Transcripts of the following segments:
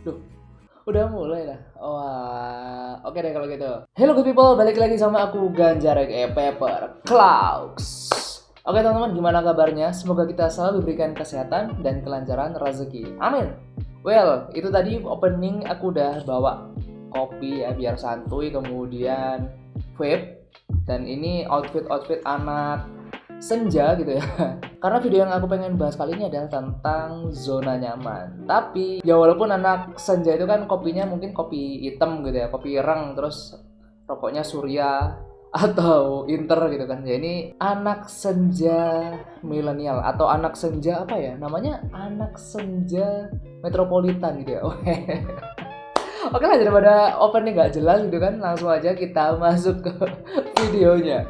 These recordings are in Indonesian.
Duh, udah mulai lah. Oke deh kalau gitu. Hello good people, balik lagi sama aku Ganjar Paper Clouds. Oke teman-teman, gimana kabarnya? Semoga kita selalu diberikan kesehatan dan kelancaran rezeki. Amin. Well, itu tadi opening aku udah bawa kopi ya biar santuy, kemudian vape, dan ini outfit anak senja gitu ya. Karena video yang aku pengen bahas kali ini adalah tentang zona nyaman. Tapi ya walaupun anak senja itu kan kopinya mungkin kopi hitam gitu ya, kopi ireng, terus rokoknya Surya atau Inter gitu kan. Ya ini anak senja milenial atau anak senja apa ya? Namanya anak senja metropolitan gitu ya. Oke lah, daripada opening nggak jelas gitu kan, langsung aja kita masuk ke videonya.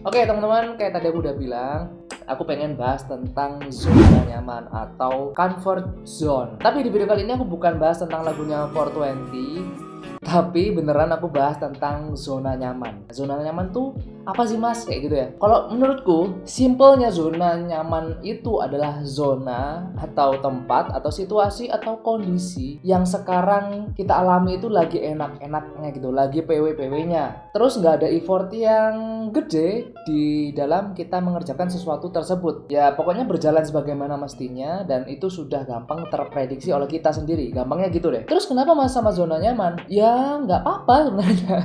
Oke teman-teman, kayak tadi aku udah bilang, aku pengen bahas tentang zona nyaman atau comfort zone. Tapi di video kali ini aku bukan bahas tentang lagunya 420, tapi beneran aku bahas tentang zona nyaman. Zona nyaman tuh apa sih mas? Kayak gitu ya. Kalau menurutku, simpelnya zona nyaman itu adalah zona atau tempat atau situasi atau kondisi yang sekarang kita alami itu lagi enak-enaknya gitu, lagi PW-PW-nya. Terus nggak ada effort yang gede di dalam kita mengerjakan sesuatu tersebut. Ya pokoknya berjalan sebagaimana mestinya dan itu sudah gampang terprediksi oleh kita sendiri. Gampangnya gitu deh. Terus kenapa mas sama zona nyaman? Ya nggak apa-apa sebenarnya,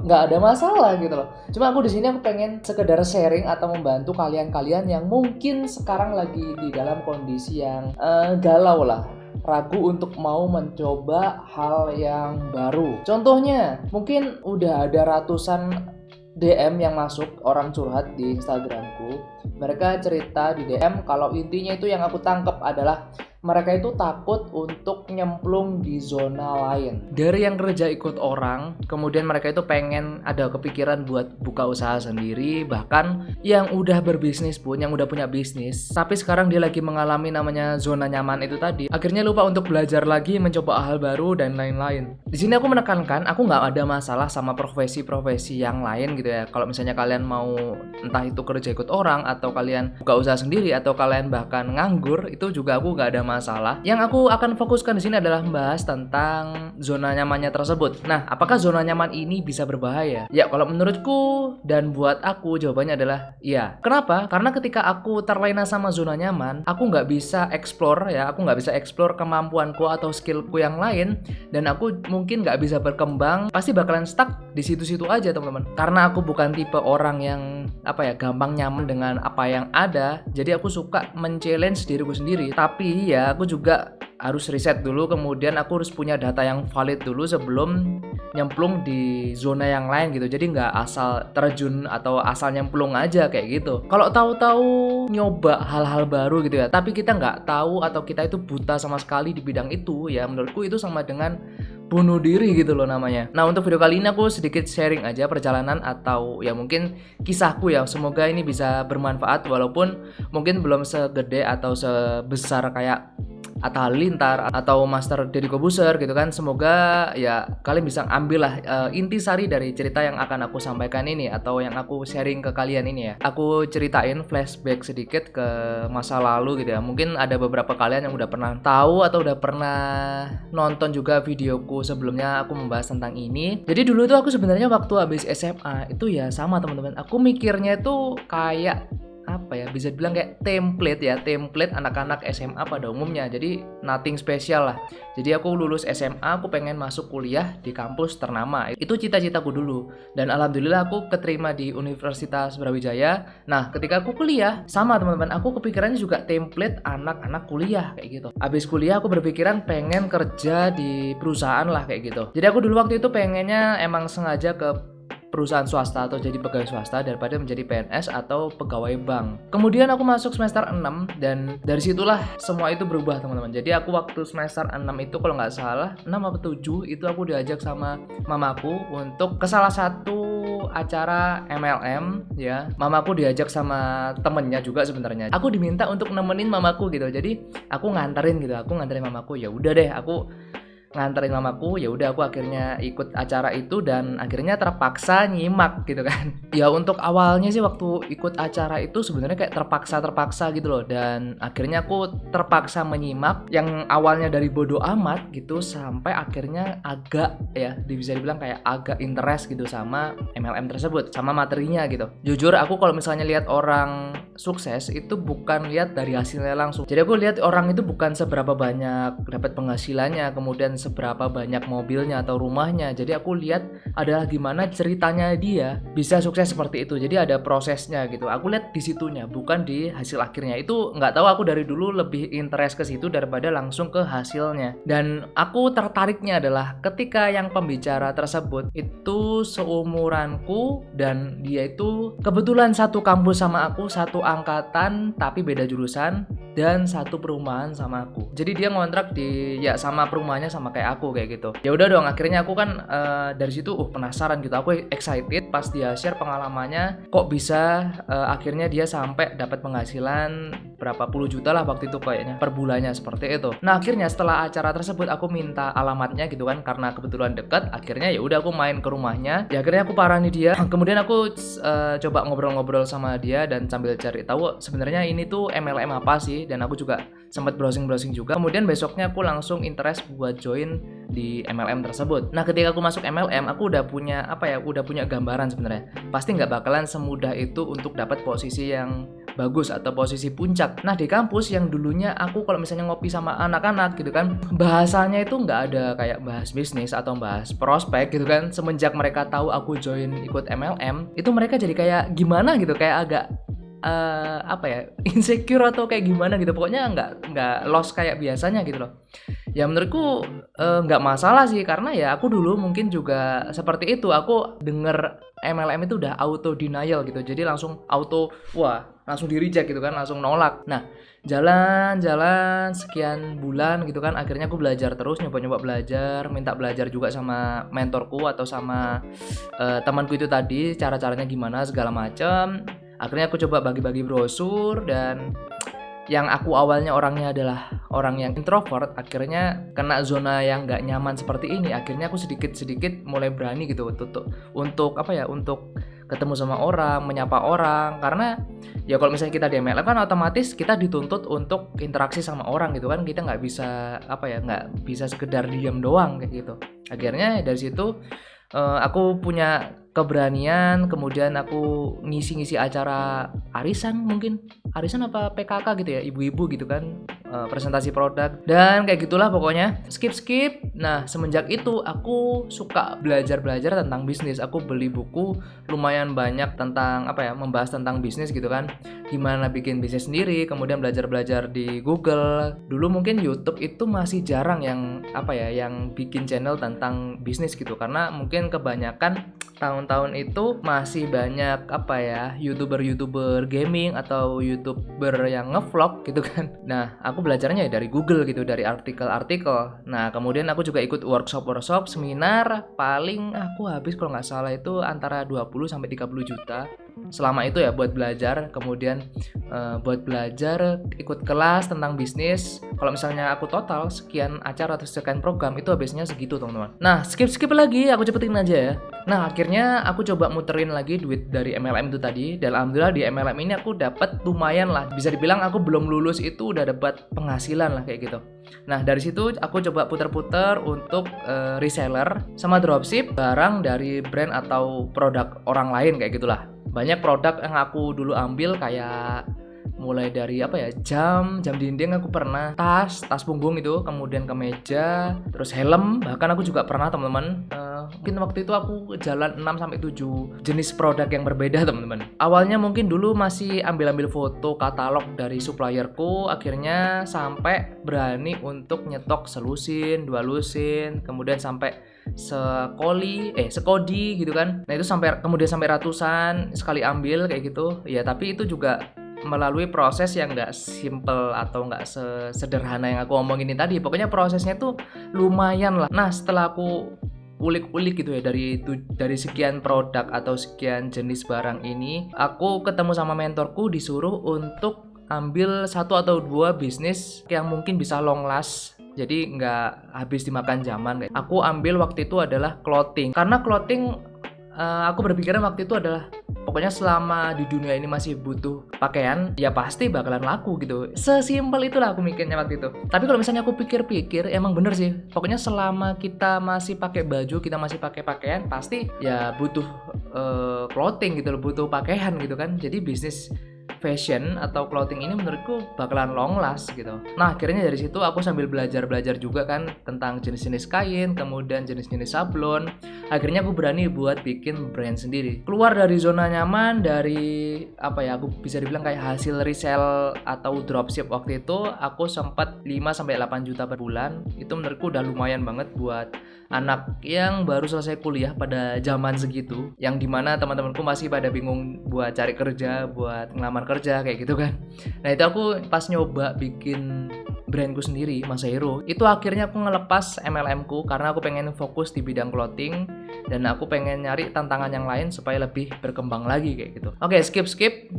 nggak ada masalah gitu loh. Cuma aku di sini aku pengen sekedar sharing atau membantu kalian-kalian yang mungkin sekarang lagi di dalam kondisi yang galau lah, ragu untuk mau mencoba hal yang baru. Contohnya, mungkin udah ada ratusan DM yang masuk orang curhat di Instagramku. Mereka cerita di DM kalau intinya itu yang aku tangkap adalah mereka itu takut untuk nyemplung di zona lain. Dari yang kerja ikut orang, kemudian mereka itu pengen ada kepikiran buat buka usaha sendiri, bahkan yang udah berbisnis pun, yang udah punya bisnis, tapi sekarang dia lagi mengalami namanya zona nyaman itu tadi. Akhirnya lupa untuk belajar lagi, mencoba hal baru dan lain-lain. Di sini aku menekankan, aku nggak ada masalah sama profesi-profesi yang lain gitu ya. Kalau misalnya kalian mau entah itu kerja ikut orang atau kalian buka usaha sendiri atau kalian bahkan nganggur, itu juga aku nggak ada masalah. Yang aku akan fokuskan di sini adalah membahas tentang zona nyamannya tersebut. Nah, apakah zona nyaman ini bisa berbahaya? Ya, kalau menurutku dan buat aku jawabannya adalah iya. Kenapa? Karena ketika aku terlena sama zona nyaman, aku nggak bisa explore ya, aku nggak bisa explore kemampuanku atau skillku yang lain, dan aku mungkin nggak bisa berkembang, pasti bakalan stuck di situ-situ aja teman-teman. Karena aku bukan tipe orang yang gampang nyaman dengan apa yang ada, jadi aku suka men-challenge diriku sendiri. Tapi ya aku juga harus riset dulu, kemudian aku harus punya data yang valid dulu sebelum nyemplung di zona yang lain gitu. Jadi nggak asal terjun atau asal nyemplung aja kayak gitu. Kalau tahu-tahu nyoba hal-hal baru gitu ya, tapi kita nggak tahu atau kita itu buta sama sekali di bidang itu, ya menurutku itu sama dengan bunuh diri gitu loh namanya. Nah, untuk video kali ini aku sedikit sharing aja perjalanan atau ya mungkin kisahku ya. Semoga ini bisa bermanfaat walaupun mungkin belum segede atau sebesar kayak Atta Halilintar atau Master Deddy Corbuzier gitu kan. Semoga ya kalian bisa ambil lah intisari dari cerita yang akan aku sampaikan ini atau yang aku sharing ke kalian ini ya. Aku ceritain flashback sedikit ke masa lalu gitu ya. Mungkin ada beberapa kalian yang udah pernah tahu atau udah pernah nonton juga videoku sebelumnya aku membahas tentang ini. Jadi dulu tuh aku sebenarnya waktu habis SMA itu ya sama teman-teman. Aku mikirnya tuh kayak bisa dibilang kayak template anak-anak SMA pada umumnya. Jadi nothing special lah. Jadi aku lulus SMA, aku pengen masuk kuliah di kampus ternama. Itu cita-citaku dulu. Dan alhamdulillah aku keterima di Universitas Brawijaya. Nah, ketika aku kuliah, sama teman-teman, aku kepikirannya juga template anak-anak kuliah kayak gitu. Habis kuliah aku berpikiran pengen kerja di perusahaan lah kayak gitu. Jadi aku dulu waktu itu pengennya emang sengaja ke perusahaan swasta atau jadi pegawai swasta daripada menjadi PNS atau pegawai bank. Kemudian aku masuk semester 6 dan dari situlah semua itu berubah teman-teman. Jadi aku waktu semester 6 itu kalau nggak salah 6 atau 7 itu aku diajak sama mamaku untuk ke salah satu acara MLM ya. Mamaku diajak sama temennya juga sebenarnya. Aku diminta untuk nemenin mamaku gitu. Jadi aku nganterin mamaku. Ya udah deh, aku nganterin mamaku. Ya udah aku akhirnya ikut acara itu dan akhirnya terpaksa nyimak gitu kan. Ya untuk awalnya sih waktu ikut acara itu sebenarnya kayak terpaksa gitu loh, dan akhirnya aku terpaksa menyimak yang awalnya dari bodo amat gitu sampai akhirnya agak ya bisa dibilang kayak agak interest gitu sama MLM tersebut, sama materinya gitu. Jujur aku kalau misalnya lihat orang sukses itu bukan lihat dari hasilnya langsung. Jadi aku lihat orang itu bukan seberapa banyak dapat penghasilannya, kemudian seberapa banyak mobilnya atau rumahnya. Jadi aku lihat adalah gimana ceritanya dia bisa sukses seperti itu. Jadi ada prosesnya gitu. Aku lihat di situnya, bukan di hasil akhirnya. Itu nggak tahu, aku dari dulu lebih interest ke situ daripada langsung ke hasilnya. Dan aku tertariknya adalah ketika yang pembicara tersebut itu seumuranku dan dia itu kebetulan satu kampus sama aku, satu angkatan tapi beda jurusan dan satu perumahan sama aku. Jadi dia ngontrak di ya sama perumahannya sama kayak aku kayak gitu. Ya udah dong, akhirnya aku kan dari situ penasaran gitu. Aku excited pas dia share pengalamannya, kok bisa akhirnya dia sampai dapat penghasilan berapa puluh juta lah waktu itu kayaknya per bulannya seperti itu. Nah, akhirnya setelah acara tersebut aku minta alamatnya gitu kan karena kebetulan dekat. Akhirnya ya udah aku main ke rumahnya. Ya akhirnya aku parani dia. Kemudian aku coba ngobrol-ngobrol sama dia dan sambil cari tahu sebenarnya ini tuh MLM apa sih, dan aku juga sempat browsing juga. Kemudian besoknya aku langsung interest buat join di MLM tersebut. Nah, ketika aku masuk MLM, aku udah punya udah punya gambaran sebenarnya. Pasti nggak bakalan semudah itu untuk dapat posisi yang bagus atau posisi puncak. Nah, di kampus yang dulunya aku kalau misalnya ngopi sama anak-anak gitu kan, bahasanya itu nggak ada kayak bahas bisnis atau bahas prospek gitu kan. Semenjak mereka tahu aku join ikut MLM, itu mereka jadi kayak gimana gitu, kayak agak insecure atau kayak gimana gitu. Pokoknya nggak lost kayak biasanya gitu loh. Ya menurutku nggak masalah sih, karena ya aku dulu mungkin juga seperti itu. Aku denger MLM itu udah auto denial gitu, jadi langsung langsung di reject gitu kan, langsung nolak. Nah, jalan sekian bulan gitu kan, akhirnya aku belajar terus, nyoba belajar, minta belajar juga sama mentorku atau sama temanku itu tadi, cara-caranya gimana segala macam. Akhirnya aku coba bagi-bagi brosur, dan yang aku awalnya orangnya adalah orang yang introvert, akhirnya kena zona yang nggak nyaman seperti ini. Akhirnya aku sedikit mulai berani gitu untuk ketemu sama orang, menyapa orang. Karena ya kalau misalnya kita di MLM kan otomatis kita dituntut untuk interaksi sama orang gitu kan. Kita nggak bisa nggak bisa sekedar diam doang kayak gitu. Akhirnya dari situ aku punya keberanian, kemudian aku ngisi acara arisan apa PKK gitu ya, ibu-ibu gitu kan, presentasi produk dan kayak gitulah pokoknya, skip. Nah, semenjak itu aku suka belajar tentang bisnis. Aku beli buku lumayan banyak tentang membahas tentang bisnis gitu kan, gimana bikin bisnis sendiri, kemudian belajar di Google. Dulu mungkin YouTube itu masih jarang yang yang bikin channel tentang bisnis gitu, karena mungkin kebanyakan tahun-tahun itu masih banyak YouTuber gaming atau YouTuber yang ngevlog gitu kan. Nah, aku belajarnya dari Google gitu, dari artikel-artikel. Nah, kemudian aku juga ikut workshop, seminar. Paling aku habis kalau nggak salah itu antara 20 sampai 30 juta selama itu ya buat belajar. Kemudian buat belajar ikut kelas tentang bisnis. Kalau misalnya aku total sekian acara atau sekian program itu habisnya segitu teman-teman. Nah, skip lagi, aku cepetin aja ya. Nah, akhirnya aku coba muterin lagi duit dari MLM itu tadi, dan alhamdulillah di MLM ini aku dapat lumayan lah. Bisa dibilang aku belum lulus itu udah dapat penghasilan lah kayak gitu. Nah, dari situ aku coba puter-puter untuk reseller sama dropship barang dari brand atau produk orang lain kayak gitulah. Banyak produk yang aku dulu ambil kayak mulai dari jam dinding aku pernah, tas punggung itu, kemudian kemeja, terus helm, bahkan aku juga pernah teman-teman. Mungkin waktu itu aku jalan 6 sampai 7 jenis produk yang berbeda teman-teman. Awalnya mungkin dulu masih ambil foto katalog dari supplierku, akhirnya sampai berani untuk nyetok selusin, 2 lusin, kemudian sampai sekodi gitu kan. Nah, itu kemudian sampai ratusan sekali ambil kayak gitu. Ya, tapi itu juga melalui proses yang nggak simple atau nggak sederhana yang aku omongin ini tadi. Pokoknya prosesnya tuh lumayan lah. Nah, setelah aku ulik-ulik gitu ya dari sekian produk atau sekian jenis barang ini, aku ketemu sama mentorku, disuruh untuk ambil 1 atau 2 bisnis yang mungkin bisa long last jadi nggak habis dimakan zaman. Aku ambil waktu itu adalah clothing, karena clothing aku berpikiran waktu itu adalah pokoknya selama di dunia ini masih butuh pakaian, ya pasti bakalan laku gitu. Sesimpel itulah aku mikirnya waktu itu. Tapi kalau misalnya aku pikir-pikir, emang bener sih. Pokoknya selama kita masih pakai baju, kita masih pakai pakaian, pasti ya butuh clothing gitu loh, butuh pakaian gitu kan. Jadi bisnis fashion atau clothing ini menurutku bakalan long last gitu. Nah, akhirnya dari situ aku sambil belajar juga kan tentang jenis-jenis kain, kemudian jenis-jenis sablon. Akhirnya aku berani buat bikin brand sendiri. Keluar dari zona nyaman, dari apa ya, aku bisa dibilang kayak hasil resell atau dropship waktu itu, aku sempat 5 sampai 8 juta per bulan. Itu menurutku udah lumayan banget buat anak yang baru selesai kuliah pada zaman segitu, yang dimana teman-temanku masih pada bingung buat cari kerja, buat ngelamar kerja kayak gitu kan. Nah itu aku pas nyoba bikin brandku sendiri, Mas Hero, itu akhirnya aku ngelepas MLM ku karena aku pengen fokus di bidang clothing dan aku pengen nyari tantangan yang lain supaya lebih berkembang lagi kayak gitu. Oke, skip.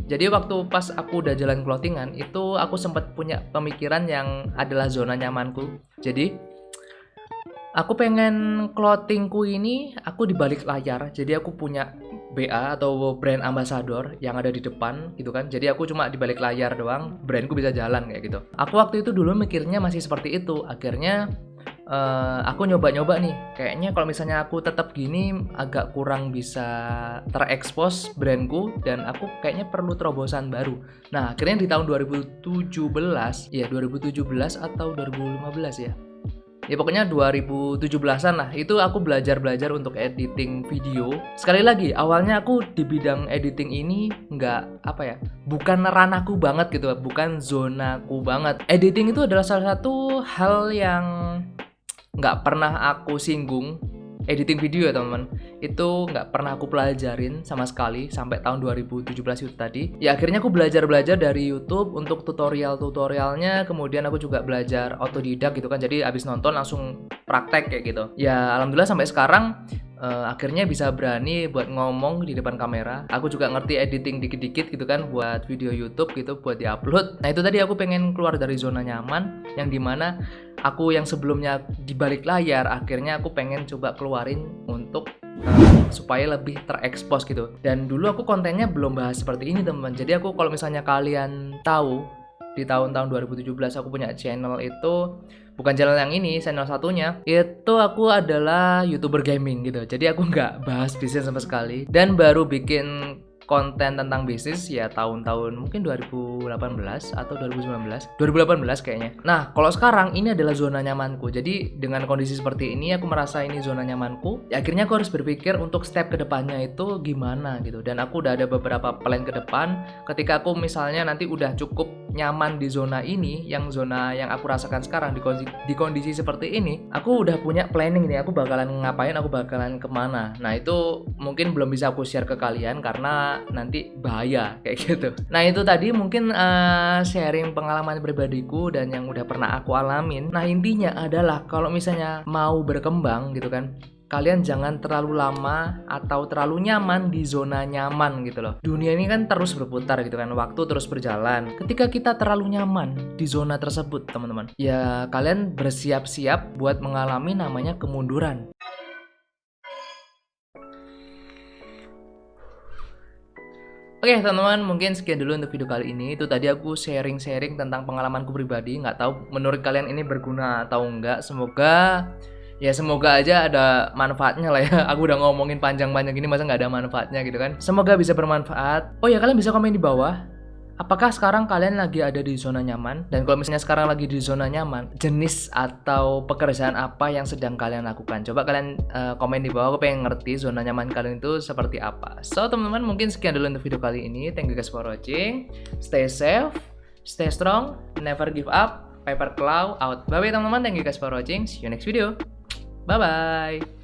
Jadi waktu pas aku udah jalan clothingan itu aku sempat punya pemikiran yang adalah zona nyamanku. Jadi aku pengen clothingku ini aku di balik layar. Jadi aku punya BA atau brand ambassador yang ada di depan gitu kan. Jadi aku cuma di balik layar doang, brandku bisa jalan kayak gitu. Aku waktu itu dulu mikirnya masih seperti itu. Akhirnya aku nyoba-nyoba nih. Kayaknya kalau misalnya aku tetap gini agak kurang bisa terekspos brandku dan aku kayaknya perlu terobosan baru. Nah, akhirnya di tahun 2017 atau 2015 ya. Ya pokoknya 2017-an lah, itu aku belajar untuk editing video. Sekali lagi, awalnya aku di bidang editing ini bukan ranahku banget gitu, bukan zonaku banget. Editing itu adalah salah satu hal yang nggak pernah aku singgung. Editing video ya teman-teman, itu nggak pernah aku pelajarin sama sekali sampai tahun 2017 itu tadi. Ya akhirnya aku belajar dari YouTube untuk tutorialnya, kemudian aku juga belajar otodidak gitu kan. Jadi abis nonton langsung praktek kayak gitu. Ya alhamdulillah sampai sekarang akhirnya bisa berani buat ngomong di depan kamera. Aku juga ngerti editing dikit-dikit gitu kan buat video YouTube gitu buat diupload. Nah itu tadi aku pengen keluar dari zona nyaman yang dimana aku yang sebelumnya di balik layar, akhirnya aku pengen coba keluarin untuk supaya lebih terekspos gitu. Dan dulu aku kontennya belum bahas seperti ini teman-teman. Jadi aku kalau misalnya kalian tahu di tahun-tahun 2017 aku punya channel itu, bukan channel yang ini, channel satunya itu aku adalah YouTuber gaming gitu. Jadi aku nggak bahas bisnis sama sekali dan baru bikin konten tentang bisnis ya tahun-tahun mungkin 2018 atau 2018 kayaknya. Nah kalau sekarang ini adalah zona nyamanku. Jadi dengan kondisi seperti ini aku merasa ini zona nyamanku ya, akhirnya aku harus berpikir untuk step kedepannya itu gimana gitu. Dan aku udah ada beberapa plan ke depan. Ketika aku misalnya nanti udah cukup nyaman di zona ini, zona yang aku rasakan sekarang di kondisi seperti ini, aku udah punya planning nih, aku bakalan ngapain, aku bakalan kemana. Nah itu mungkin belum bisa aku share ke kalian karena nanti bahaya kayak gitu. Nah itu tadi mungkin sharing pengalaman pribadiku dan yang udah pernah aku alamin. Nah intinya adalah kalau misalnya mau berkembang gitu kan, kalian jangan terlalu lama atau terlalu nyaman di zona nyaman gitu loh. Dunia ini kan terus berputar gitu kan, waktu terus berjalan. Ketika kita terlalu nyaman di zona tersebut teman-teman, ya kalian bersiap-siap buat mengalami namanya kemunduran. Oke teman-teman, mungkin sekian dulu untuk video kali ini. Itu tadi aku sharing tentang pengalamanku pribadi. Nggak tahu menurut kalian ini berguna atau enggak. Semoga aja ada manfaatnya lah ya. Aku udah ngomongin panjang-panjang gini masa nggak ada manfaatnya gitu kan. Semoga bisa bermanfaat. Oh ya, kalian bisa komen di bawah, apakah sekarang kalian lagi ada di zona nyaman? Dan kalau misalnya sekarang lagi di zona nyaman, jenis atau pekerjaan apa yang sedang kalian lakukan? Coba kalian komen di bawah, aku pengen ngerti zona nyaman kalian itu seperti apa. So teman-teman, mungkin sekian dulu untuk video kali ini. Thank you guys for watching. Stay safe, stay strong, never give up. Paper Claw out. Bye bye teman-teman, thank you guys for watching. See you next video. Bye bye.